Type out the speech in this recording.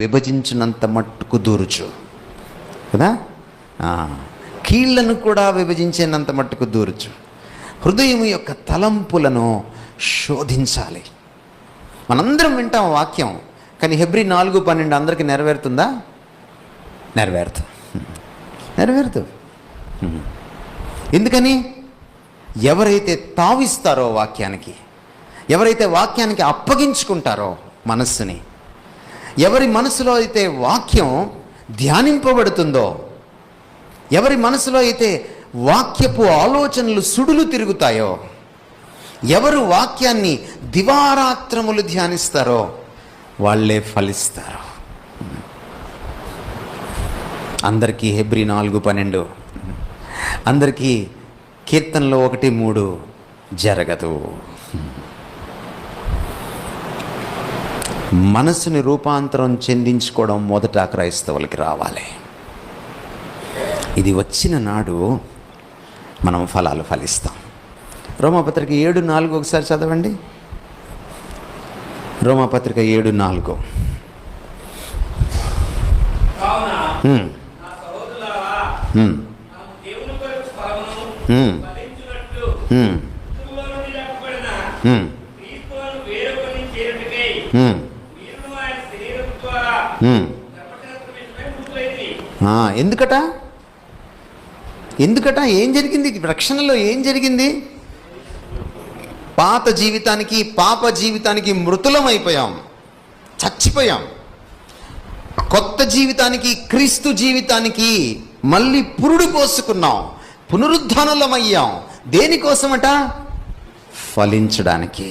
విభజించినంత మట్టుకు దూరుచు కదా, కీళ్లను కూడా విభజించినంత మట్టుకు దూరుచు. హృదయం యొక్క తలంపులను శోధించాలి. మనందరం వింటాం వాక్యం, కానీ హెబ్రీ 4:12 అందరికీ నెరవేరుతుందా? నెరవేరుతూ. ఎందుకని? ఎవరైతే తావిస్తారో వాక్యానికి, ఎవరైతే వాక్యానికి అప్పగించుకుంటారో మనస్సుని, ఎవరి మనసులో అయితే వాక్యం ధ్యానింపబడుతుందో, ఎవరి మనసులో అయితే వాక్యపు ఆలోచనలు సుడులు తిరుగుతాయో, ఎవరు వాక్యాన్ని దివారాత్రములు ధ్యానిస్తారో వాళ్ళే ఫలిస్తారు. అందరికీ హెబ్రీ 4:12, అందరికీ కీర్తనలో 1:3 జరగదు. మనసుని రూపాంతరం చెందించుకోవడం మొదట క్రైస్తవులకి రావాలి. ఇది వచ్చిన నాడు మనం ఫలాలు ఫలిస్తాం. రోమాపత్రిక 7:4 ఒకసారి చదవండి. రోమాపత్రిక 7:4. ఎందుకట ఏం జరిగింది? రక్షణలో ఏం జరిగింది? పాత జీవితానికి, పాప జీవితానికి మృతులమైపోయాం, చచ్చిపోయాం. కొత్త జీవితానికి, క్రీస్తు జీవితానికి మళ్ళీ పురుడు పోసుకున్నాం, పునరుద్ధానులమయ్యాం. దేనికోసమట? ఫలించడానికి.